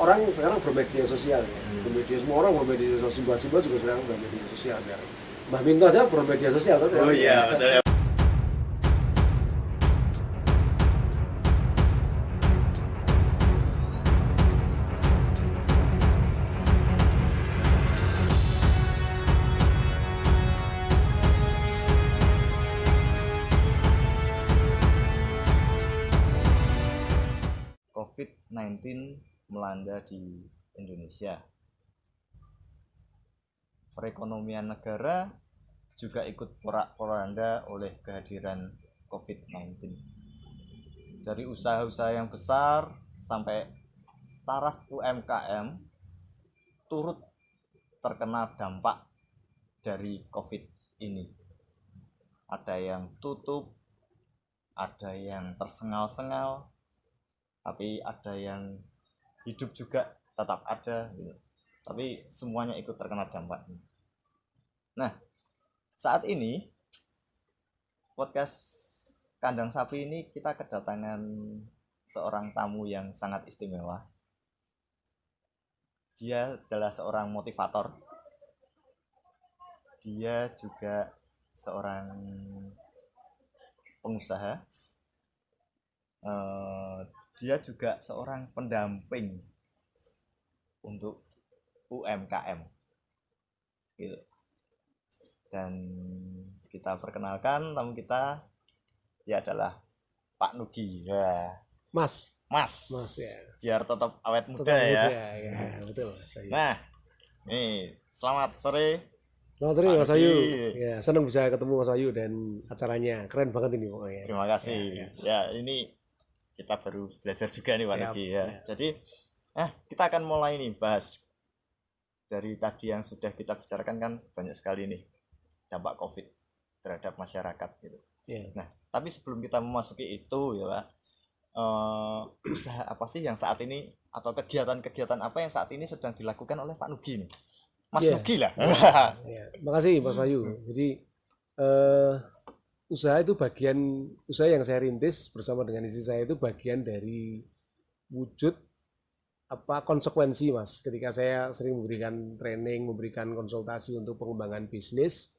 orang sekarang bermedia sosial ya. Bermedia, semua orang bermedia sosial, Simba juga sekarang bermedia sosial sekarang. Mbak Minto aja bermedia sosial kan? Oh iya, betul ya. COVID-19 melanda di Indonesia. Perekonomian negara juga ikut porak-poranda oleh kehadiran COVID-19. Dari usaha-usaha yang besar sampai taraf UMKM turut terkena dampak dari COVID ini. Ada yang tutup, ada yang tersengal-sengal, tapi ada yang hidup juga tetap ada gitu. Tapi semuanya ikut terkena dampaknya. Nah, saat ini podcast Kandang Sapi ini kita kedatangan seorang tamu yang sangat istimewa. Dia adalah seorang motivator. Dia juga seorang pengusaha. Dia juga seorang pendamping untuk UMKM gitu. Dan kita perkenalkan tamu kita, dia adalah Pak Nugi ya. Mas Ya. Biar tetap awet muda ya. Betul Mas Bayu. Nah, nih selamat sore. Selamat sore Mas Bayu. Ya, senang bisa ketemu Mas Bayu dan acaranya keren banget ini pokoknya. Terima kasih. Ya, ini kita baru belajar juga nih Pak Nugi ya. Jadi kita akan mulai nih bahas dari tadi yang sudah kita bicarakan kan banyak sekali nih dampak COVID terhadap masyarakat gitu. Nah, tapi sebelum kita memasuki itu ya Pak, usaha apa sih yang saat ini atau kegiatan-kegiatan apa yang saat ini sedang dilakukan oleh Pak Nugi nih? Mas Nugi lah. Makasih Mas Bayu. Jadi usaha itu usaha yang saya rintis bersama dengan istri saya itu bagian dari wujud konsekuensi Mas. Ketika saya sering memberikan training, memberikan konsultasi untuk pengembangan bisnis,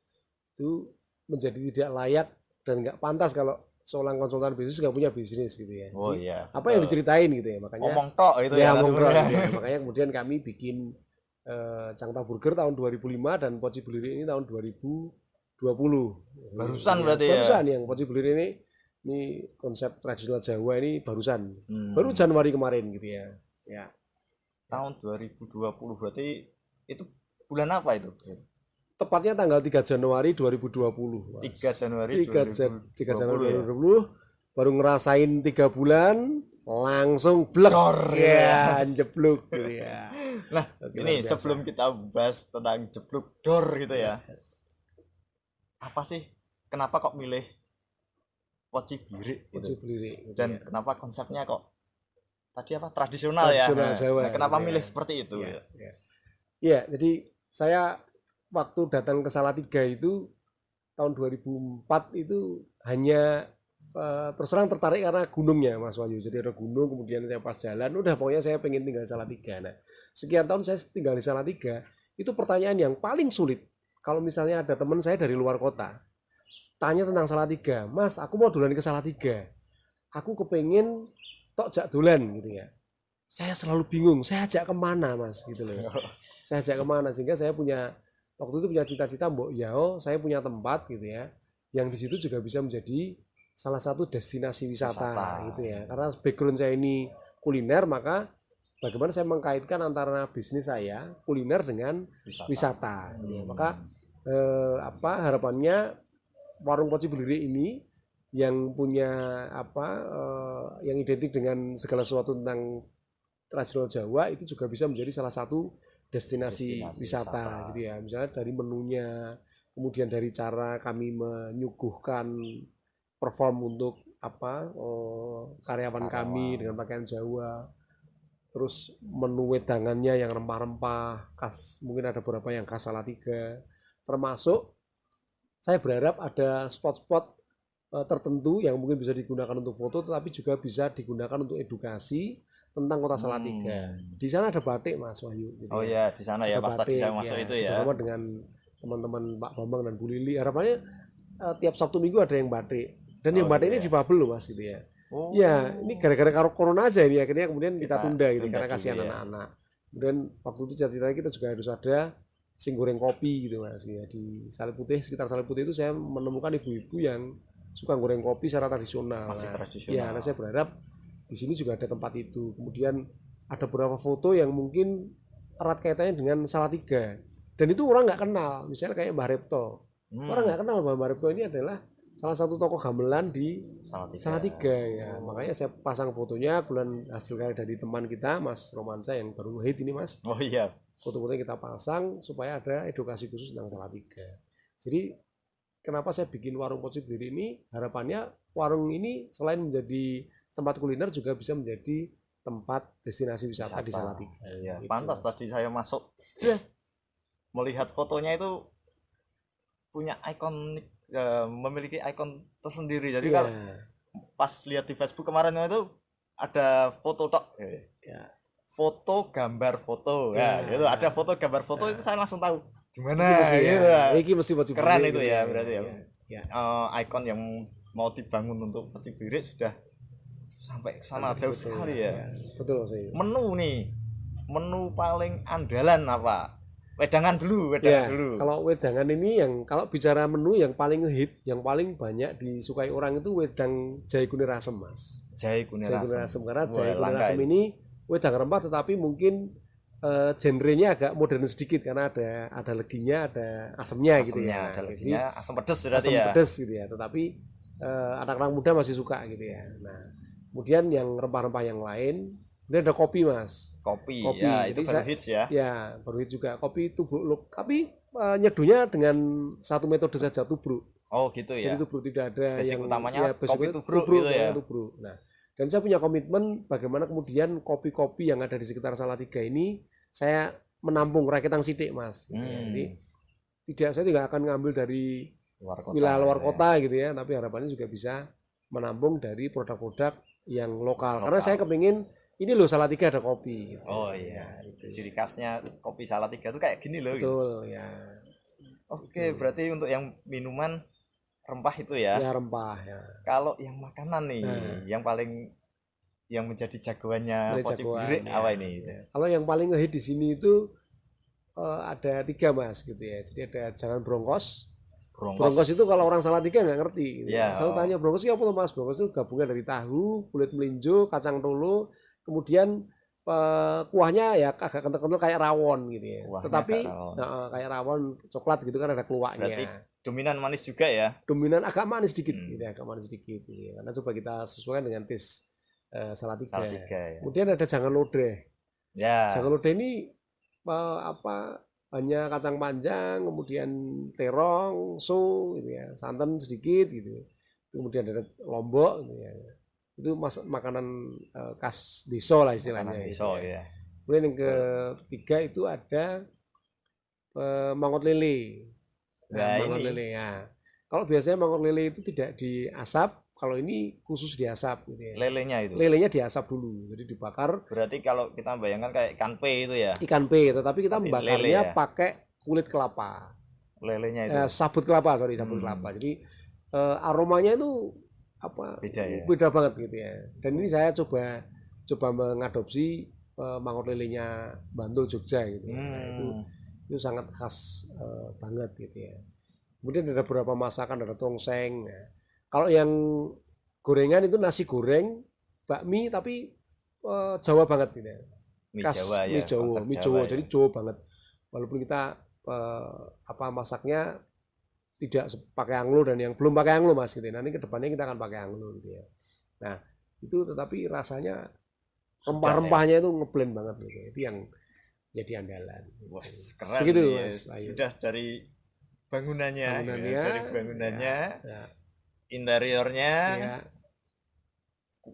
itu menjadi tidak layak dan nggak pantas kalau seorang konsultan bisnis nggak punya bisnis gitu ya. Oh iya. Apa yang diceritain gitu ya, makanya. Ngomong tok itu ya. Ngomong tok. Ya. Makanya kemudian kami bikin Cangta Burger tahun 2005 dan Poci Beliri ini tahun 2020. Barusan berarti ya. Barusan yang Poci Beliri ini konsep tradisional Jawa ini barusan. Baru Januari kemarin gitu ya. Ya. Tahun 2020 berarti itu bulan apa itu? Tepatnya tanggal 3 Januari 2020. 3 Januari 2020 baru ngerasain 3 bulan langsung blek ya, jeblok gitu ya. Nah, ini sebelum kita bahas tentang jeblok dor gitu ya. Apa sih kenapa kok milih Poci Blirik gitu? Dan kenapa konsepnya kok tadi tradisional ya. Jawa. Nah, kenapa milih seperti itu? Iya, jadi saya waktu datang ke Salatiga itu tahun 2004 itu hanya terus terang tertarik karena gunungnya Mas Wahyu. Jadi ada gunung, kemudian saya pas jalan, udah pokoknya saya pengen tinggal di Salatiga. Nah, sekian tahun saya tinggal di Salatiga, itu pertanyaan yang paling sulit. Kalau misalnya ada teman saya dari luar kota, tanya tentang Salatiga, Mas, aku mau dolan ke Salatiga. Aku kepengen tok jak dolan gitu ya. Saya selalu bingung, saya ajak kemana Mas gitu loh. Saya ajak kemana, sehingga saya waktu itu punya cita-cita saya punya tempat gitu ya, yang di situ juga bisa menjadi salah satu destinasi wisata gitu ya. Karena background saya ini kuliner, maka bagaimana saya mengkaitkan antara bisnis saya kuliner dengan wisata. Ya. Maka harapannya warung Poci Beliri ini yang punya yang identik dengan segala sesuatu tentang tradisional Jawa itu juga bisa menjadi salah satu destinasi wisata gitu ya. Misalnya dari menunya, kemudian dari cara kami menyuguhkan perform untuk karyawan kami dengan pakaian Jawa, terus menu wedangannya yang rempah-rempah khas, mungkin ada beberapa yang khas Salatiga, termasuk saya berharap ada spot-spot tertentu yang mungkin bisa digunakan untuk foto, tetapi juga bisa digunakan untuk edukasi tentang kota Salatiga. Di sana ada batik Mas Wahyu. Gitu Oh ya. ya, di sana ya Ada pas tadi batik, saya masuk itu ya. kerjasama dengan teman-teman Pak Bambang dan Bu Lili. Harapannya tiap Sabtu Minggu ada yang batik. Dan yang batik ini difabel loh Mas gitu ya. Oh. Ya, ini gara-gara corona aja ini akhirnya kemudian kita tunda gitu karena dulu kasihan ya. anak-anak. Kemudian waktu itu cita-citanya kita juga harus ada sing goreng kopi gitu Mas ya. Di Salib Putih, sekitar Salib Putih itu saya menemukan ibu-ibu yang suka goreng kopi secara tradisional. Masih Nah, tradisional. ya, nah saya berharap di sini juga ada tempat itu. Kemudian ada beberapa foto yang mungkin erat kaitannya dengan Salatiga. Dan itu orang nggak kenal, misalnya kayak Mbah Repto. Orang nggak kenal bahwa Mbah Repto ini adalah salah satu tokoh gamelan di Salatiga ya. Makanya saya pasang fotonya, kemudian hasilnya dari teman kita Mas Romansa yang baru hit ini Mas. Oh iya. Foto-fotonya kita pasang supaya ada edukasi khusus tentang Salatiga. Jadi kenapa saya bikin warung Poci Berdiri ini? Harapannya warung ini selain menjadi tempat kuliner juga bisa menjadi tempat destinasi wisata di Salatiga. Iya, gitu, pantas Mas. tadi saya masuk just melihat fotonya itu punya ikonik, memiliki ikon tersendiri. Jadi Iya. kalau pas lihat di Facebook kemarin itu ada foto tok. Ya. Foto gambar foto. Ya, itu ada foto gambar foto itu saya langsung tahu di mana. Iki mesti Poci Keren Berdiri itu gitu ya berarti ya. Ya. Ikon yang mau dibangun untuk Poci Berdiri sudah sampai ke sana jauh sekali ya. Betul sih. Menu nih. Menu paling andalan apa? Wedangan dulu. Kalau wedangan ini yang kalau bicara menu yang paling hit, yang paling banyak disukai orang itu wedang jahe kunir asem, Mas. Jahe kunir asem. Karena jahe kunir asem ini wedang rempah tetapi mungkin genrenya agak modern sedikit karena ada leginya, ada asemnya gitu ya. Ada leginya, asam pedas berarti asam ya. pedas gitu ya. Tetapi anak-anak muda masih suka gitu ya. Nah, kemudian yang rempah-rempah yang lain, ini ada kopi Mas. Kopi. Ya, itu baru hits ya. Ya, baru hits juga. Kopi tubruk. Tapi nyeduhnya dengan satu metode saja, tubruk. Oh gitu ya. Jadi tubruk, tidak ada basic yang utamanya kopi tubruk gitu ya. Tubruk. Nah, dan saya punya komitmen bagaimana kemudian kopi-kopi yang ada di sekitar Salatiga ini saya menampung rakitang sidik Mas. Jadi saya tidak akan ngambil dari wilayah luar kota gitu ya, tapi harapannya juga bisa menampung dari produk-produk yang lokal. Karena saya kepingin ini loh Salatiga ada kopi. Gitu. Oh iya, ciri khasnya kopi Salatiga itu kayak gini loh. Betul gitu. ya. Oke, berarti untuk yang minuman rempah itu ya. Ya rempah ya. Kalau yang makanan nih, yang menjadi jagoannya Poci Berdiri apa ini? Ya. Kalau yang paling ngehit di sini itu ada 3 Mas gitu ya. Jadi ada jangan bronkos. Bronkos itu kalau orang Salatiga nggak ngerti. Gitu. Ya, Saya tanya bronkos itu apa loh Mas? Bronkos itu gabungan dari tahu, kulit melinjo, kacang tolo, kemudian kuahnya ya agak kental-kental kayak rawon gitu ya. Kuahnya tetapi kayak rawon coklat gitu kan ada keluaknya. Berarti dominan manis juga ya? Dominan agak manis sedikit gitu ya, agak manis sedikit gitu ya. Karena coba kita sesuaikan dengan taste Salatiga ya. Kemudian ada jangan lodeh. Ya. Jangan lodeh ini hanya kacang panjang, kemudian terong, so gitu ya, santan sedikit gitu. Kemudian ada lombok gitu ya. Itu makanan khas desa lah istilahnya. Desa ya. Kemudian yang ketiga itu ada mangut lele. Mangut lele ya. Kalau biasanya mangut lele itu tidak diasap, kalau ini khusus diasap gitu ya. Lelenya itu. Lelenya diasap dulu, jadi dibakar. Berarti kalau kita bayangkan kayak ikan pe itu ya. Ikan pe, tetapi kita membakarnya pakai kulit kelapa. Lelenya itu. Sabut kelapa, sabut kelapa. Jadi aromanya itu beda ya. Beda banget gitu ya. Dan ini saya coba mengadopsi mangut lelenya Bantul Jogja gitu. Itu sangat khas banget gitu ya. Kemudian ada beberapa masakan, ada tongseng. Ya. Kalau yang gorengan itu nasi goreng, bakmi tapi Jawa banget gitu ya. Khas mie Jawa, jadi Jawa banget. Walaupun kita masaknya tidak pakai anglo dan yang belum pakai anglo Mas gitu ya. Nanti kedepannya kita akan pakai anglo gitu ya. Nah, itu tetapi rasanya rempah-rempahnya itu ngeblend banget gitu. Itu yang jadi andalan. Wah, keren. Begitu ya. Mas. Sudah dari bangunannya. Interiornya,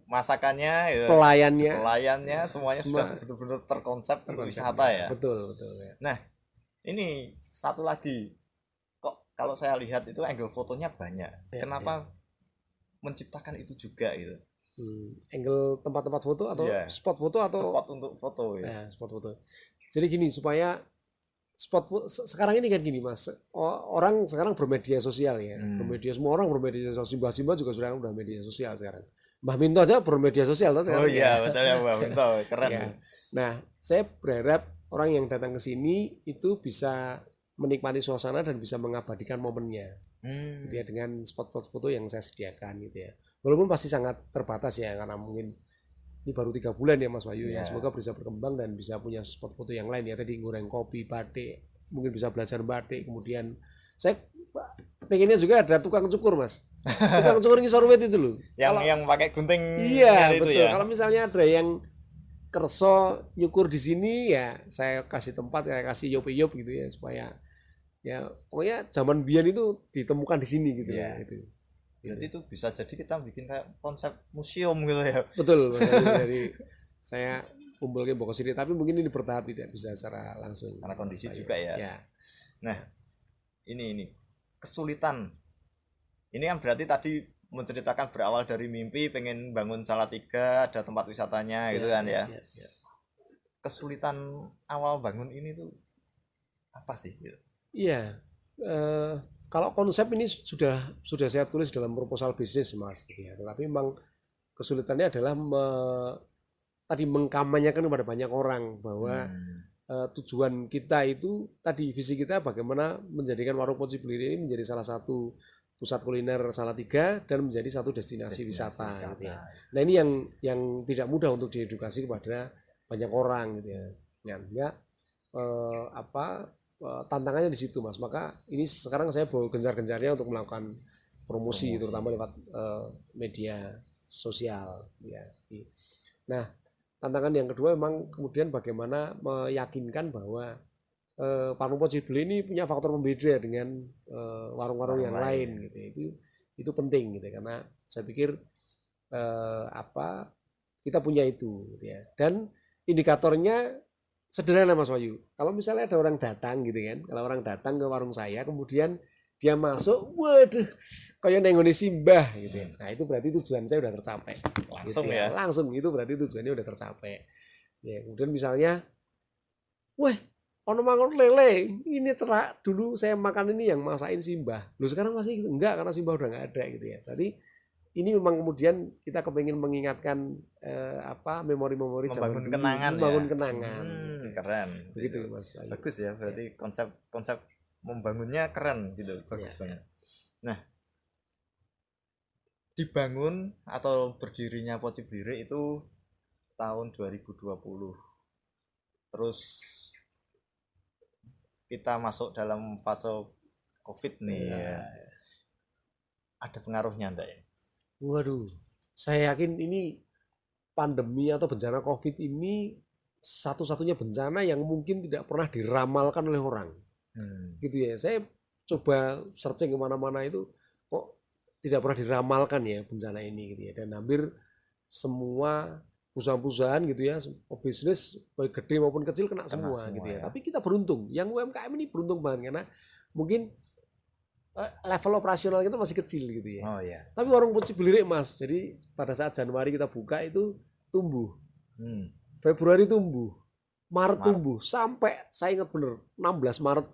masakannya, pelayannya, semuanya sudah benar-benar terkonsep untuk wisata ya. Betul ya. Nah, ini satu lagi, kok kalau saya lihat itu angle fotonya banyak. Kenapa menciptakan itu juga gitu? Angle tempat-tempat foto atau spot foto atau spot untuk foto ya. Ya, spot foto. Jadi gini supaya sekarang ini kan gini Mas, orang sekarang bermedia sosial ya, bermedia, semua orang bermedia sosial. Mbah Simba juga sudah media sosial sekarang. Mbah Minto aja bermedia sosial sekarang. Oh iya betul ya Mbah Minto, keren. Ya. Nah, saya berharap orang yang datang ke sini itu bisa menikmati suasana dan bisa mengabadikan momennya, gitu ya, dengan spot-spot foto yang saya sediakan gitu ya. Walaupun pasti sangat terbatas ya, karena mungkin ini baru 3 bulan ya Mas Wahyu ya. Semoga bisa berkembang dan bisa punya spot foto yang lain ya. Tadi goreng kopi, batik, mungkin bisa belajar batik. Kemudian saya pengennya juga ada tukang cukur Mas. Tukang cukur ngisor wit itu loh. Yang pakai gunting. Iya itu betul. Ya. Kalau misalnya ada yang kerso nyukur di sini ya, saya kasih tempat, saya kasih yop gitu ya, supaya ya pokoknya zaman biyen itu ditemukan di sini gitu ya. Itu. Jadi itu bisa jadi kita bikin kayak konsep museum gitu ya. Betul, dari saya kumpul ke Bogor City, tapi mungkin ini bertahap, tidak bisa secara langsung. Karena kondisi juga ya. Nah, ini kesulitan. Ini kan berarti tadi menceritakan berawal dari mimpi pengen bangun Salatiga, ada tempat wisatanya gitu kan ya. Kesulitan awal bangun ini tuh apa sih? Iya. Kalau konsep ini sudah saya tulis dalam proposal bisnis Mas gitu ya. Tapi memang kesulitannya adalah tadi mengkampanyekan kepada banyak orang bahwa tujuan kita itu tadi, visi kita bagaimana menjadikan warung Poci Blirik ini menjadi salah satu pusat kuliner Salatiga dan menjadi satu destinasi wisata gitu ya. Nah ini yang tidak mudah untuk diedukasi kepada banyak orang gitu ya. Ya tantangannya di situ Mas. Maka ini sekarang saya bawa gencar-gencarnya untuk melakukan promosi terutama lewat media sosial ya. Nah, tantangan yang kedua memang kemudian bagaimana meyakinkan bahwa warung Poci Blirik ini punya faktor pembeda dengan warung-warung yang lain gitu. Itu penting gitu, karena saya pikir kita punya itu gitu ya. Dan indikatornya sederhana Mas Wahyu. Kalau misalnya ada orang datang gitu kan, kalau orang datang ke warung saya kemudian dia masuk, waduh, kayak nengoni Simbah gitu ya. Nah, itu berarti tujuan saya udah tercapai. Langsung gitu ya. Langsung itu berarti tujuannya udah tercapai. Ya, kemudian misalnya, wah, ono mangun lele, ini dulu saya makan ini yang masakin Simbah. Loh sekarang masih gitu? Enggak, karena Simbah udah nggak ada gitu ya. Berarti ini memang kemudian kita kepingin mengingatkan memori-memori zaman dulu, membangun kenangan. Keren. Begitu Mas. Bagus ya, berarti konsep membangunnya keren gitu, bagus banget. Nah, dibangun atau berdirinya Poci Blirik itu tahun 2020. Terus kita masuk dalam fase COVID nih ya. Ada pengaruhnya enggak ya? Waduh, saya yakin ini pandemi atau bencana COVID ini satu-satunya bencana yang mungkin tidak pernah diramalkan oleh orang. Gitu ya. Saya coba searching kemana-mana itu kok tidak pernah diramalkan ya bencana ini gitu ya. Dan hampir semua perusahaan-perusahaan gitu ya, bisnis baik gede maupun kecil kena semua gitu ya. Tapi kita beruntung, yang UMKM ini beruntung banget karena mungkin level operasional kita masih kecil gitu ya. Oh iya. Tapi warung Poci Blirik Mas, jadi pada saat Januari kita buka itu tumbuh. Februari tumbuh, Maret tumbuh, sampai saya ingat bener 16 Maret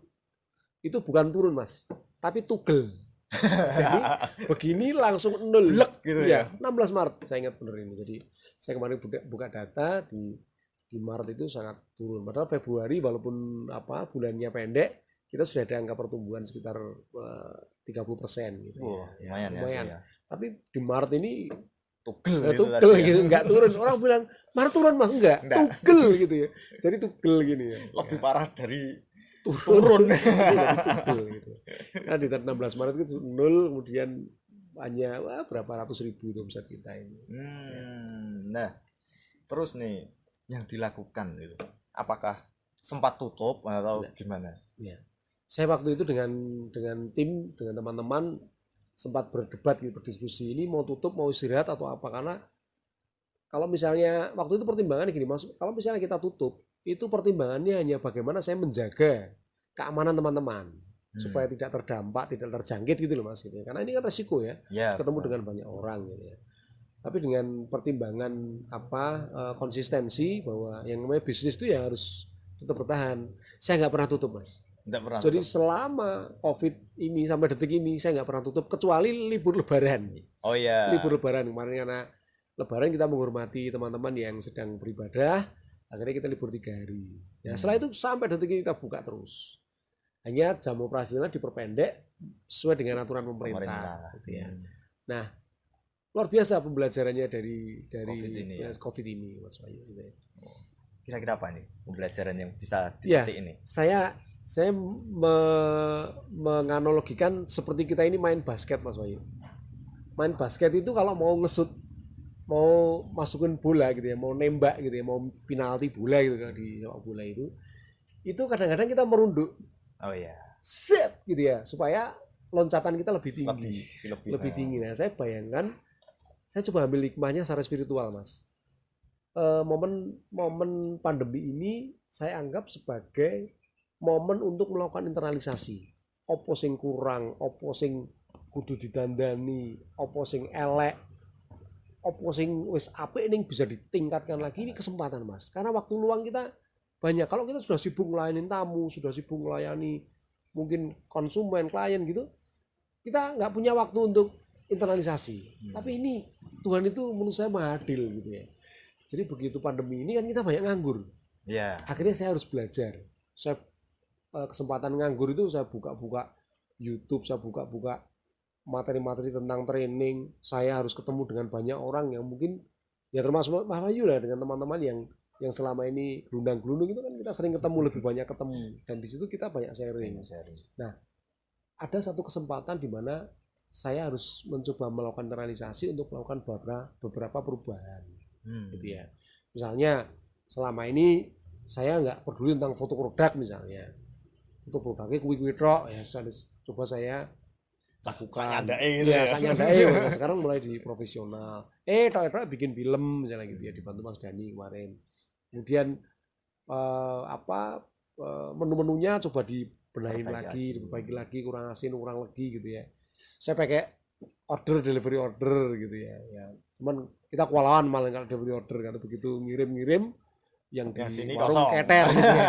itu bukan turun Mas, tapi tugel. Jadi begini langsung nol. Blek gitu ya. 16 Maret saya ingat bener ini. Jadi saya kemarin buka data di Maret itu sangat turun. Padahal Februari walaupun bulannya pendek, kita sudah ada angka pertumbuhan sekitar 30% gitu. Lumayan. Ya. Tapi di Maret ini tugel gitu, enggak turun. Orang bilang Maret turun Mas, enggak. Tugel gitu ya. Jadi tugel gini ya. Lebih parah dari turun. Gitu. Nah di 16 Maret itu 0, kemudian hanya berapa ratus ribu itu omset kita ini. Nah, terus nih yang dilakukan itu apakah sempat tutup atau gimana? Ya. Saya waktu itu dengan tim, dengan teman-teman sempat berdebat gitu, berdiskusi ini mau tutup mau istirahat atau apa, karena kalau misalnya waktu itu pertimbangannya gini Mas, kalau misalnya kita tutup itu pertimbangannya hanya bagaimana saya menjaga keamanan teman-teman supaya tidak terdampak, tidak terjangkit gitu loh Mas gitu. Karena ini kan resiko ya, ketemu dengan banyak orang gitu ya. Tapi dengan pertimbangan konsistensi bahwa yang namanya bisnis itu ya harus tetap bertahan. Saya nggak pernah tutup, Mas. Nggak pernah Jadi tutup. selama COVID ini sampai detik ini saya nggak pernah tutup kecuali libur Lebaran. Oh iya. Libur Lebaran kemarin karena Lebaran kita menghormati teman-teman yang sedang beribadah, akhirnya kita libur 3 hari. Ya setelah itu sampai detik ini kita buka terus. Hanya jam operasional diperpendek sesuai dengan aturan pemerintah. Gitu ya. Nah, luar biasa pembelajarannya dari COVID ini, Mas Wahyu. Gitu ya. Kira-kira apa nih pembelajaran yang bisa Ya, dipetik ini? saya menganalogikan seperti kita ini main basket, Mas Wahyu. Main basket itu kalau mau ngesut, mau masukin bola gitu ya, mau nembak gitu ya, mau penalti bola gitu kan di sepak bola itu kadang-kadang kita merunduk. Oh iya. Set gitu ya, supaya loncatan kita lebih tinggi. Lebih tinggi. Nah, saya bayangkan, saya coba ambil hikmahnya secara spiritual, Mas. Momen pandemi ini saya anggap sebagai momen untuk melakukan internalisasi. Opo sing kurang, opo sing kudu didandani, opo sing elek, opo sing wis apik ning bisa ditingkatkan lagi. Ini kesempatan, Mas. Karena waktu luang kita banyak. Kalau kita sudah sibuk melayani tamu, sudah sibuk melayani mungkin konsumen, klien gitu, kita nggak punya waktu untuk internalisasi. Tapi ini Tuhan itu menurut saya maha adil gitu ya. Jadi begitu pandemi ini kan kita banyak nganggur. Yeah. Akhirnya saya harus belajar. Saya kesempatan nganggur itu saya buka-buka YouTube, saya buka-buka materi-materi tentang training. Saya harus ketemu dengan banyak orang yang mungkin ya termasuk Mas Wahyu lah, dengan teman-teman yang selama ini gelundang-gelundung itu kan kita sering ketemu, lebih banyak ketemu, dan di situ kita banyak sharing. Nah, ada satu kesempatan di mana saya harus mencoba melakukan internalisasi untuk melakukan beberapa perubahan, gitu ya. Misalnya selama ini saya nggak peduli tentang foto produk misalnya, foto produknya kue-kue tok ya, coba saya lakukan. Sekarang mulai di profesional. Tok bikin film misalnya gitu ya, dibantu Mas Dani kemarin. Kemudian menu-menunya coba dibenahin lagi, diperbaiki lagi, kurang asin, kurang legi gitu ya. Saya pakai delivery order gitu ya. Cuman kita kewalahan malah kalau delivery order, kalau begitu ngirim yang di warung keter gitu ya.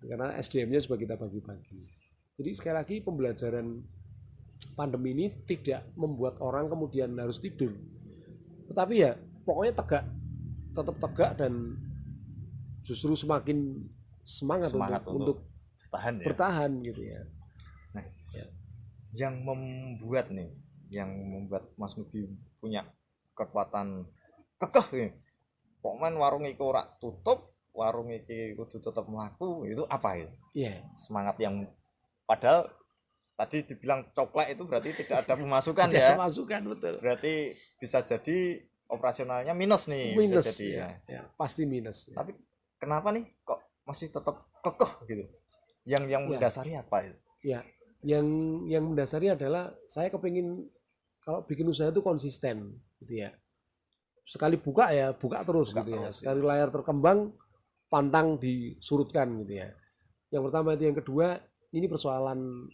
Karena SDM-nya coba kita bagi-bagi. Jadi sekali lagi pembelajaran pandemi ini tidak membuat orang kemudian harus tidur. Tetapi ya pokoknya tetap tegak dan justru semakin semangat untuk bertahan gitu ya. Nah, yang membuat Mas Nugi punya kekuatan kekeh nih, pokoknya warung iki ora tutup, warung iki kudu tetap mlaku, itu apa itu? Iya. Semangat yang padahal tadi dibilang coklek itu berarti tidak ada pemasukan ya. Pemasukan, betul. Berarti bisa jadi operasionalnya minus nih, minus, bisa jadi ya, pasti minus. Tapi kenapa nih kok masih tetap kekeh gitu? Yang mendasari apa itu? Ya, yang mendasari adalah saya kepingin kalau bikin usaha itu konsisten gitu ya. Sekali buka ya buka terus gitu ya. Sekali layar terkembang pantang disurutkan gitu ya. Yang pertama itu, yang kedua ini persoalan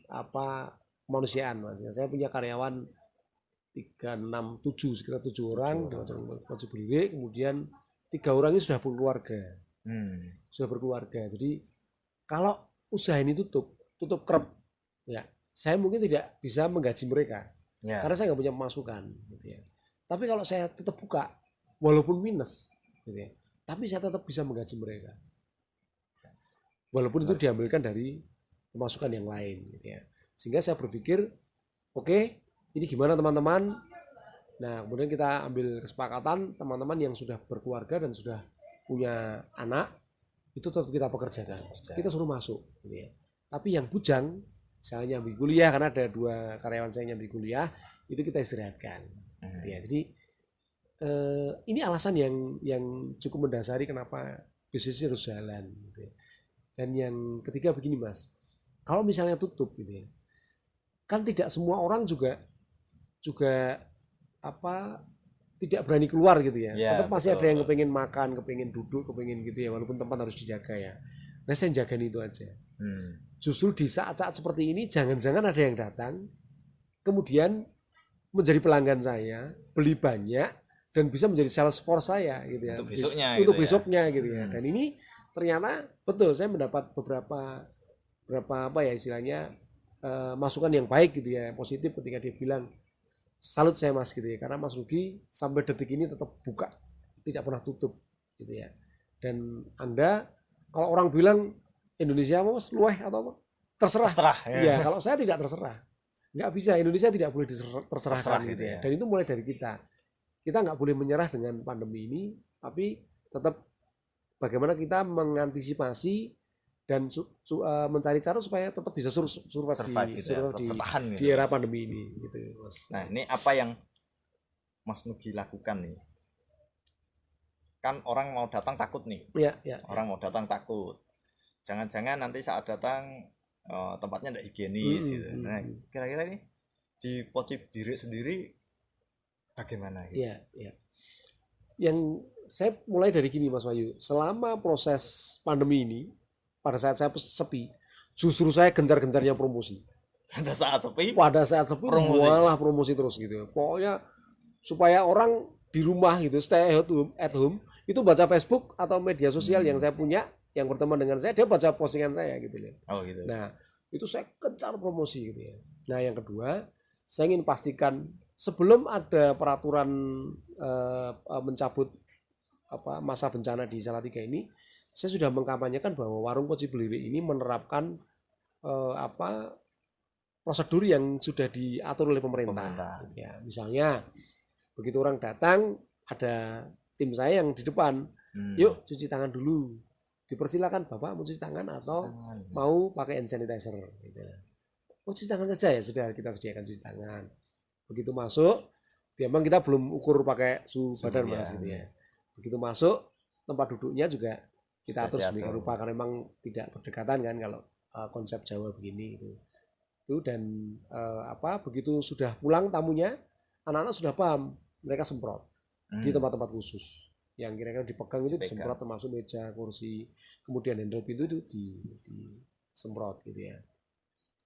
kemanusiaan, Mas. Saya punya karyawan sekitar 7 orang dengan konsep berdiri, kemudian 3 orang ini sudah berkeluarga. Sudah berkeluarga. Jadi kalau usaha ini tutup krep ya, saya mungkin tidak bisa menggaji mereka karena saya nggak punya pemasukan gitu ya. Tapi kalau saya tetap buka walaupun minus gitu ya, tapi saya tetap bisa menggaji mereka walaupun itu diambilkan dari pemasukan yang lain gitu ya. Sehingga saya berpikir oke, ini gimana teman-teman. Nah, kemudian kita ambil kesepakatan, teman-teman yang sudah berkeluarga dan sudah punya anak itu tetap kita pekerjakan, kita suruh masuk gitu ya. Tapi yang bujang, misalnya nyambi kuliah, karena ada 2 karyawan saya nyambi kuliah, itu kita istirahatkan gitu ya. Jadi ini alasan yang cukup mendasari kenapa bisnis harus jalan gitu ya. Dan yang ketiga begini, Mas, kalau misalnya tutup gitu ya, kan tidak semua orang juga tidak berani keluar gitu ya. Tetap masih ada yang kepengin makan, kepengin duduk, kepengin gitu ya, walaupun tempat harus dijaga ya. Nah, saya jaga itu aja. Justru di saat-saat seperti ini jangan-jangan ada yang datang kemudian menjadi pelanggan saya, beli banyak dan bisa menjadi sales force saya gitu ya. Untuk besoknya Untuk gitu ya. besoknya gitu ya. Dan ini ternyata betul saya mendapat beberapa apa ya istilahnya masukan yang baik gitu ya, positif ketika dia bilang salut saya Mas gitu ya, karena Mas Rugi sampai detik ini tetap buka, tidak pernah tutup gitu ya. Dan Anda kalau orang bilang Indonesia apa Mas lueh atau apa? Terserah. Ya, kalau saya tidak terserah. Nggak bisa, Indonesia tidak boleh terserahkan gitu ya. Dan itu mulai dari kita. Kita nggak boleh menyerah dengan pandemi ini, tapi tetap bagaimana kita mengantisipasi dan mencari cara supaya tetap bisa survive di era pandemi ini gitu. Mas. Nah, ini apa yang Mas Nugi lakukan nih? Kan orang mau datang takut nih. Ya. Orang mau datang takut. Jangan-jangan nanti saat datang tempatnya tidak higienis gitu. Nah, kira-kira ini di Poci Birik sendiri bagaimana gitu? Iya. Yang saya mulai dari gini Mas Wahyu, selama proses pandemi ini, pada saat saya sepi, justru saya gencar-gencarnya promosi. Pada saat sepi malah promosi terus gitu. Pokoknya supaya orang di rumah gitu, stay at home, itu baca Facebook atau media sosial yang saya punya, yang berteman dengan saya, dia baca postingan saya gitu ya. Oh gitu. Nah, itu saya gencar promosi gitu ya. Nah, yang kedua, saya ingin pastikan sebelum ada peraturan mencabut masa bencana di Salatiga ini, saya sudah mengkampanyekan bahwa warung Poci Blirik ini menerapkan prosedur yang sudah diatur oleh pemerintah. Ya, misalnya begitu orang datang, ada tim saya yang di depan, yuk cuci tangan dulu. Dipersilakan Bapak mau cuci tangan atau mau pakai hand sanitizer. Gitu. Oh cuci tangan saja ya, sudah kita sediakan cuci tangan. Begitu masuk, memang kita belum ukur pakai suhu badan Mas gitu ya. Begitu masuk, tempat duduknya juga kita atur sedemikian rupa karena memang tidak berdekatan kan kalau konsep Jawa begini gitu. Itu dan begitu sudah pulang tamunya, anak-anak sudah paham, mereka semprot di tempat-tempat khusus yang kira-kira dipegang itu disemprot, termasuk meja, kursi, kemudian handle pintu itu disemprot gitu ya.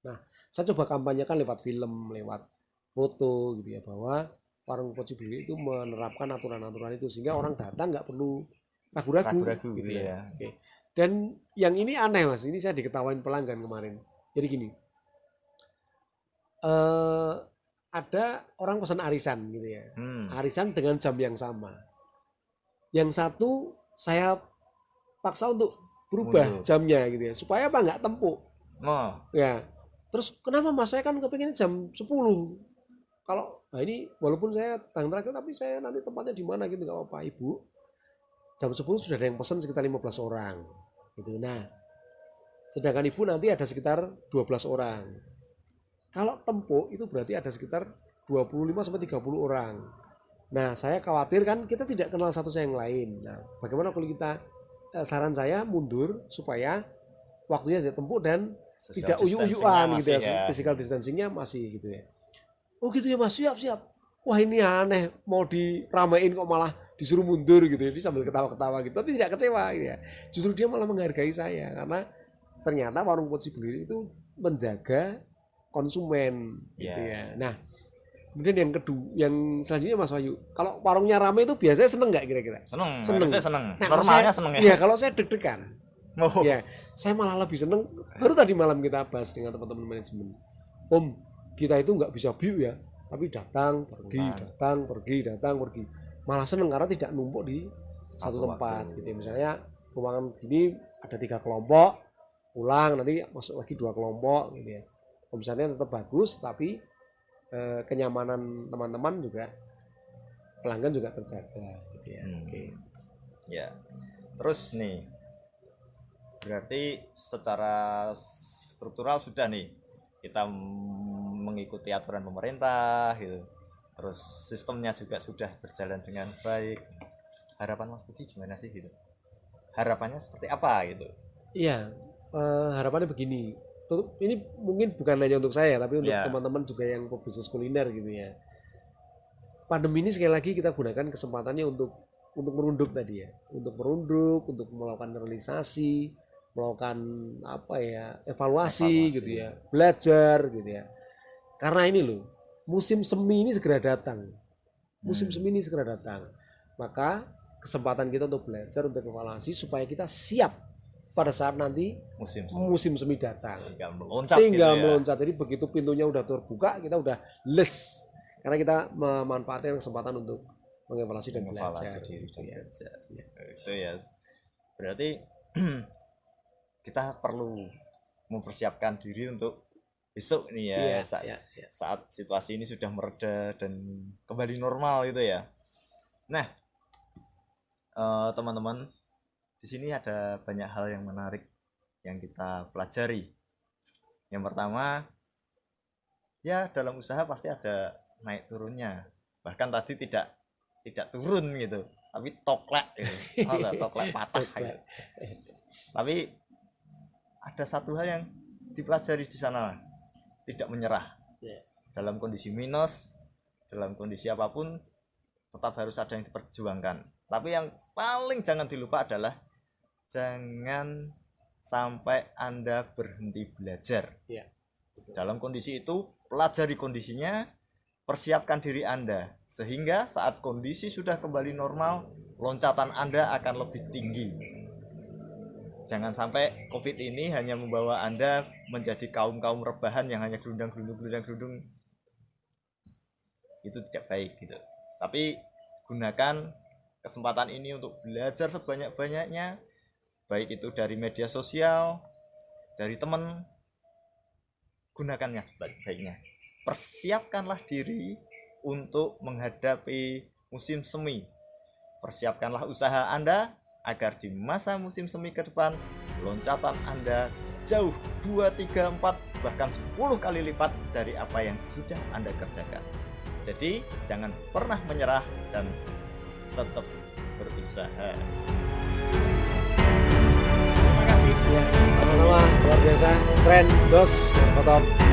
Nah, saya coba kampanyekan lewat film, lewat foto gitu ya, bahwa warung Poci Blirik itu menerapkan aturan-aturan itu sehingga orang datang nggak perlu ragu-ragu gitu ya. Oke. Dan yang ini aneh Mas, ini saya diketawain pelanggan kemarin. Jadi gini, ada orang pesan arisan gitu ya, arisan dengan jam yang sama. Yang satu saya paksa untuk berubah jamnya gitu ya, supaya apa nggak tempuk. Ya, terus kenapa Mas, saya kan kepingin jam 10. Kalau ini walaupun saya tanggal terakhir tapi saya nanti tempatnya di mana gitu, nggak apa-apa Ibu. Jam 10 sudah ada yang pesan sekitar 15 orang gitu. Nah, sedangkan Ibu nanti ada sekitar 12 orang. Kalau tempuk itu berarti ada sekitar 25 sampai 30 orang. Nah, saya khawatir kan kita tidak kenal satu sama yang lain. Nah, bagaimana kalau kita saran saya mundur supaya waktunya tidak tempuk dan tidak uyuk-uyukan gitu ya. Physical distancingnya masih gitu ya. Oh gitu ya Mas, siap. Wah ini aneh, mau diramein kok malah disuruh mundur gitu ya. Dia sambil ketawa-ketawa gitu, tapi tidak kecewa gitu ya. Justru dia malah menghargai saya karena ternyata warung Poci Blirik itu menjaga konsumen gitu ya. Nah, kemudian yang kedua, yang selanjutnya Mas Wahyu, kalau warungnya ramai itu biasanya seneng nggak kira-kira? Seneng. Nah, normalnya seneng ya. Iya, kalau saya deg-degan. Ya, saya malah lebih seneng. Baru tadi malam kita bahas dengan teman-teman manajemen. Om, kita itu nggak bisa view ya, tapi datang pergi. Malah seneng karena tidak numpuk di satu tempat gitu. Misalnya ruangan gini ada 3 kelompok, pulang nanti masuk lagi 2 kelompok gitu ya. Misalnya tetap bagus, tapi kenyamanan teman-teman juga, pelanggan juga terjaga gitu ya. Oke. Ya. Terus nih, berarti secara struktural sudah nih kita mengikuti aturan pemerintah gitu. Terus sistemnya juga sudah berjalan dengan baik. Harapan Mas Budi gimana sih gitu? Harapannya seperti apa gitu? Iya, harapannya begini. Ini mungkin bukan hanya untuk saya, tapi untuk teman-teman juga yang pebisnis kuliner gitu ya. Pandemi ini sekali lagi kita gunakan kesempatannya untuk merunduk tadi ya, untuk melakukan realisasi, melakukan evaluasi gitu ya, belajar gitu ya. Karena ini loh, musim semi ini segera datang. Musim semi ini segera datang. Maka kesempatan kita untuk belajar, untuk evaluasi supaya kita siap pada saat nanti musim semi datang. Tinggal meloncat. Jadi begitu pintunya udah terbuka, kita udah les. Karena kita memanfaatkan kesempatan untuk mengevaluasi dan belajar. Itu ya. Berarti kita perlu mempersiapkan diri untuk besok nih ya, saat situasi ini sudah mereda dan kembali normal gitu ya. Nah, teman-teman, di sini ada banyak hal yang menarik yang kita pelajari. Yang pertama, ya dalam usaha pasti ada naik turunnya. Bahkan tadi tidak turun gitu, tapi toklek gitu. Toklek patah gitu. Tapi ada satu hal yang dipelajari di sana, tidak menyerah. Dalam kondisi minus, dalam kondisi apapun, tetap harus ada yang diperjuangkan. Tapi yang paling jangan dilupa adalah jangan sampai Anda berhenti belajar. Dalam kondisi itu, pelajari kondisinya, persiapkan diri Anda, sehingga saat kondisi sudah kembali normal, loncatan Anda akan lebih tinggi. Jangan sampai COVID ini hanya membawa Anda menjadi kaum-kaum rebahan yang hanya gerundang-gerundung. Itu tidak baik gitu. Tapi gunakan kesempatan ini untuk belajar sebanyak-banyaknya, baik itu dari media sosial, dari teman. Gunakannya sebaik-baiknya. Persiapkanlah diri untuk menghadapi musim semi. Persiapkanlah usaha Anda agar di masa musim semi ke depan loncatan Anda jauh 2, 3, 4 bahkan 10 kali lipat dari apa yang sudah Anda kerjakan. Jadi jangan pernah menyerah dan tetap berusaha. Terima kasih. Sama-sama, luar biasa, keren, jos, foto.